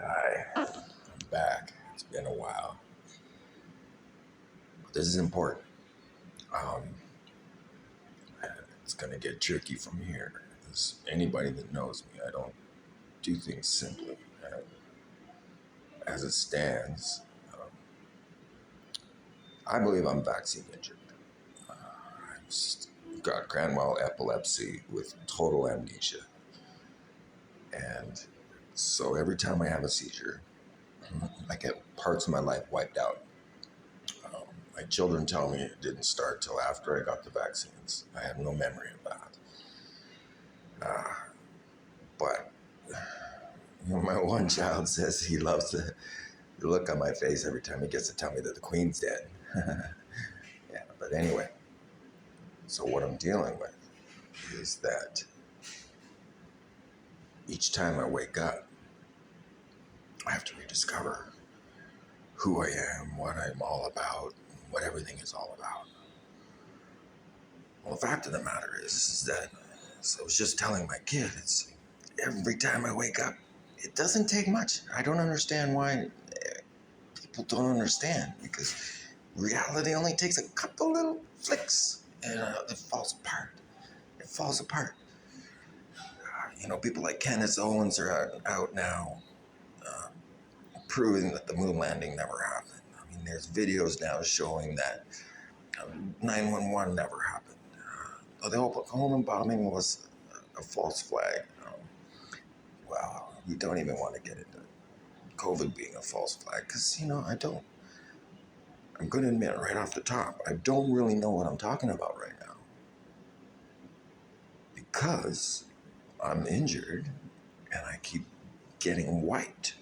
Hi, I'm back. It's been a while. But this is important. Um, and it's going to get tricky from here. Because anybody that knows me, I don't do things simply. And as it stands, um, I believe I'm vaccine injured. I've got grand mal epilepsy with total amnesia. And so every time I have a seizure, I get parts of my life wiped out. Um, my children tell me it didn't start till after I got the vaccines. I have no memory of that. Uh, but my one child says he loves the look on my face every time he gets to tell me that the queen's dead. Yeah, but anyway, so what I'm dealing with is that each time I wake up, I have to rediscover who I am, what I'm all about, what everything is all about. Well, the fact of the matter is that, so I was just telling my kid, it's every time I wake up, it doesn't take much. I don't understand why people don't understand, because reality only takes a couple little flicks and it falls apart. It falls apart. People like Candace Owens are out now uh, proving that the moon landing never happened. I mean, there's videos now showing that 911 never happened. The Oklahoma bombing was a false flag. Well, we don't even want to get into COVID being a false flag because, I don't. I'm going to admit right off the top, I don't really know what I'm talking about right now because I'm injured and I keep getting wiped,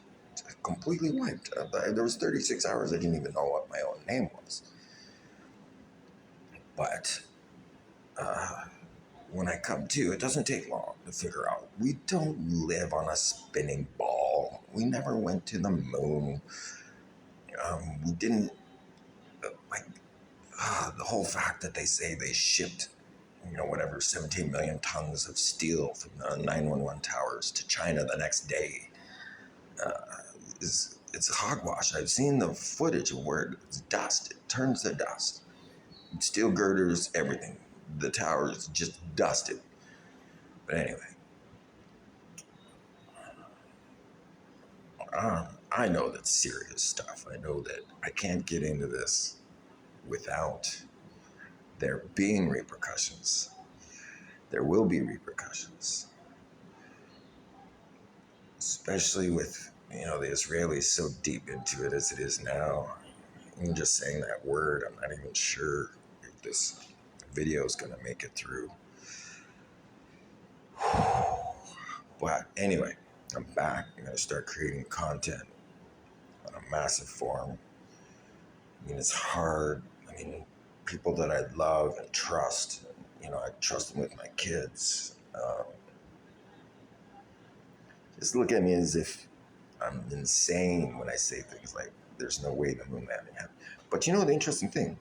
completely wiped. There was 36 hours I didn't even know what my own name was. But uh, when I come to, it doesn't take long to figure out. We don't live on a spinning ball. We never went to the moon. We didn't, like, the whole fact that they say they shipped, whatever, 17 million tons of steel from the 911 towers to China the next day uh, it's hogwash. I've seen the footage of where it's dust. It turns to dust. Steel girders, everything. The towers just dusted. But anyway, I know that's serious stuff. I know that I can't get into this without there being repercussions. There will be repercussions, especially with the Israelis so deep into it as it is now. I'm just saying that word. I'm not even sure if this video is going to make it through. But anyway, I'm back. I'm going to start creating content on a massive forum. I mean, it's hard. I mean, people that I love and trust, I trust them with my kids. Just look at me as if I'm insane when I say things like, there's no way the moon landing happened. But the interesting thing,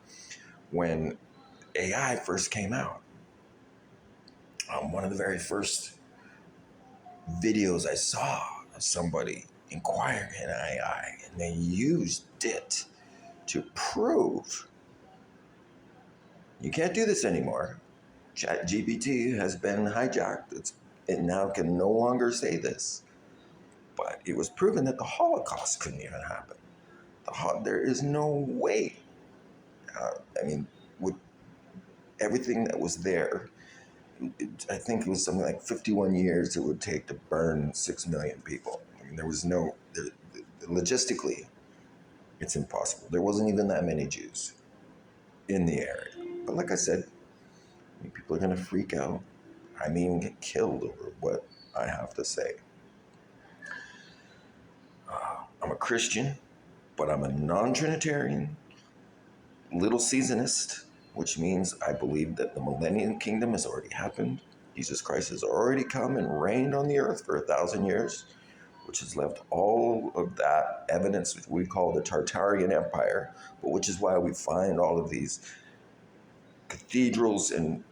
when AI first came out, one of the very first videos I saw of somebody inquiring in AI, and they used it to prove you can't do this anymore. ChatGPT has been hijacked. It now can no longer say this. But it was proven that the Holocaust couldn't even happen. There is no way. I mean, with everything that was there, I think it was something like 51 years it would take to burn 6 million people. I mean, logistically, it's impossible. There wasn't even that many Jews in the area. But like I said, people are going to freak out. I mean, get killed over what I have to say. I'm a Christian, but I'm a non-Trinitarian, little seasonist, which means I believe that the millennium kingdom has already happened. Jesus Christ has already come and reigned on the earth for 1,000 years, which has left all of that evidence, which we call the Tartarian Empire, but which is why we find all of these cathedrals and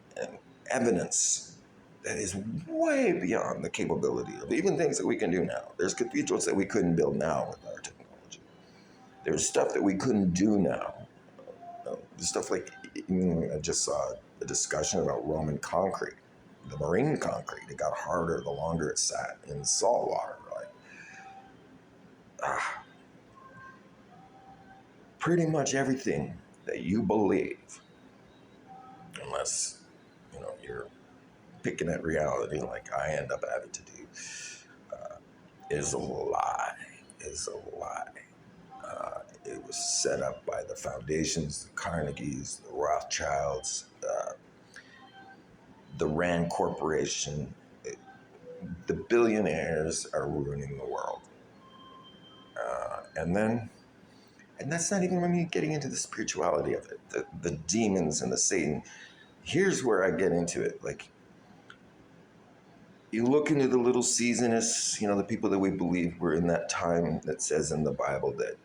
evidence that is way beyond the capability of even things that we can do now. There's cathedrals that we couldn't build now with our technology. There's stuff that we couldn't do now. Stuff like, I just saw a discussion about Roman concrete, the marine concrete. It got harder the longer it sat in salt water. Like, pretty much everything that you believe, unless you're picking at reality like I end up having to do, is a lie. Is a lie. It was set up by the foundations, the Carnegies, the Rothschilds, the Rand Corporation. The billionaires are ruining the world. And that's not even when you're getting into the spirituality of it, the demons and the Satan. Here's where I get into it. Like, you look into the little seasonists, the people that we believe were in that time that says in the Bible that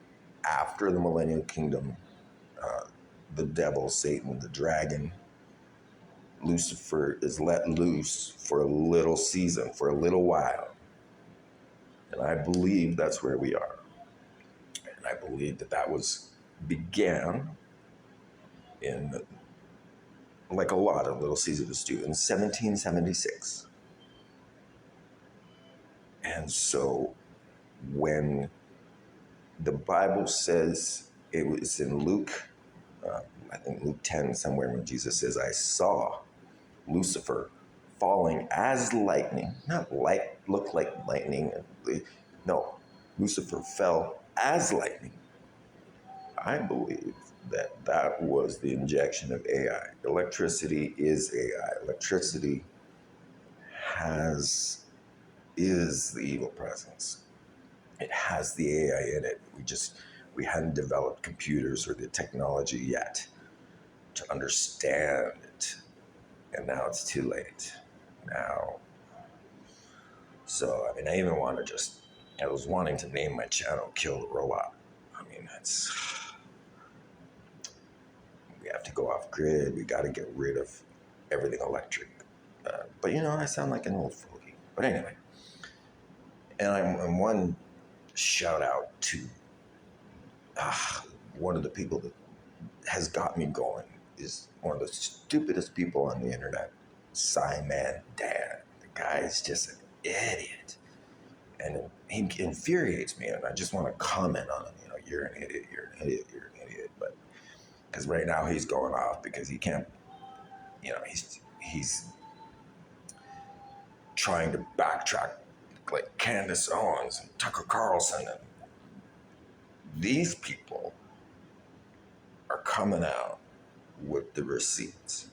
after the millennial kingdom, the devil, Satan, the dragon, Lucifer is let loose for a little season, for a little while. And I believe that's where we are. And I believe that began in, like a lot of little seasonists do, in 1776. And so when the Bible says, it was in Luke, I think Luke 10 somewhere, when Jesus says, I saw Lucifer falling as lightning, not look like lightning. No, Lucifer fell as lightning. I believe that was the injection of AI. Electricity is AI. Electricity is the evil presence. It has the AI in it. We hadn't developed computers or the technology yet to understand it. And now it's too late. Now. So, I even want to I was wanting to name my channel Kill the Robot. We have to go off grid. We got to get rid of everything electric. But I sound like an old fogey. But anyway, and I'm one shout out to one of the people that has got me going is one of the stupidest people on the internet, Simon Dan. The guy is just an idiot. And he infuriates me, and I just want to comment on him. You're an idiot, you're an idiot, you're an idiot. But because right now he's going off because he can't, he's trying to backtrack like Candace Owens and Tucker Carlson, and these people are coming out with the receipts.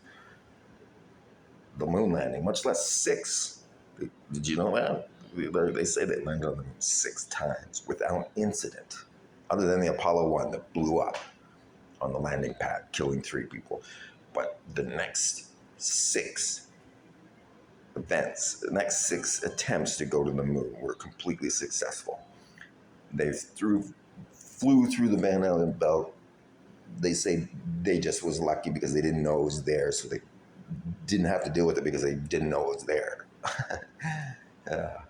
The moon landing, much less 6. Did you know that? They say they landed on the moon 6 times without incident, other than the Apollo 1 that blew up on the landing pad, killing 3 people. But the next 6 events, the next 6 attempts to go to the moon were completely successful. They flew through the Van Allen belt. They say they just was lucky because they didn't know it was there, so they didn't have to deal with it because they didn't know it was there.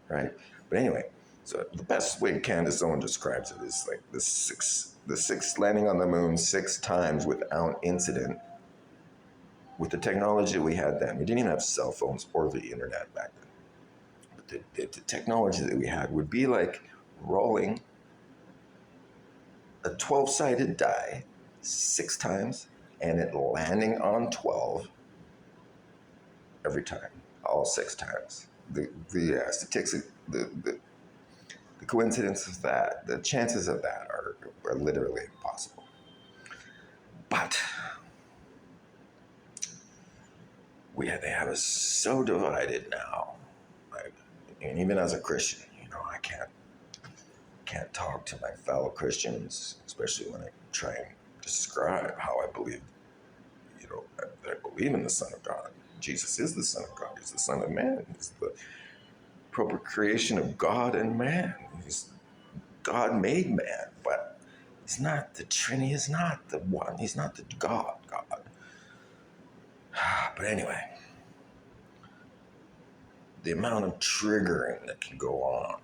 Right? But anyway, so the best way Candace Owens describes it is like the six landing on the moon 6 times without incident. With the technology we had then, we didn't even have cell phones or the internet back then. But the technology that we had would be like rolling a 12-sided die 6 times and it landing on 12 every time, all 6 times. The statistics, the coincidence of that, the chances of that are literally impossible. But they have us so divided now. And even as a Christian, I can't talk to my fellow Christians, especially when I try and describe how I believe, I believe in the Son of God. Jesus is the Son of God. He's the Son of Man. He's the proper creation of God and man. God made man, but he's not the Trinity. He's not the one. He's not the God. But anyway, the amount of triggering that can go on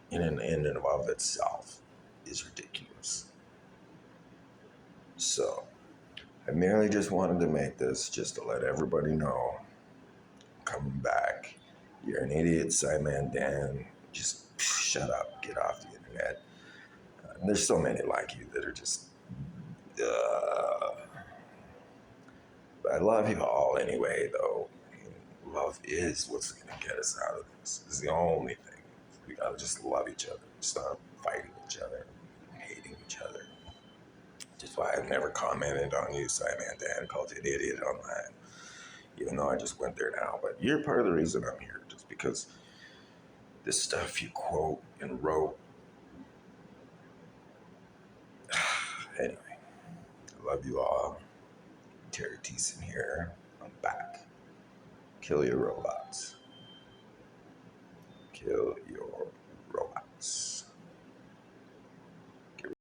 in and of itself is ridiculous. So I merely just wanted to make this just to let everybody know, coming back, you're an idiot, Simon Dan. Just shut up, get off the internet. And there's so many like you that are just. But I love you all anyway, though. I mean, love is what's going to get us out of this. It's the only thing. We gotta just love each other. Stop fighting each other, hating each other. Just why I've never commented on you, Simon Dan, called you an idiot online. Even though I just went there now. But you're part of the reason I'm here, just because this stuff you quote and wrote. Anyway, I love you all. Terry Thiessen here. I'm back. Kill your robots. Kill your robots.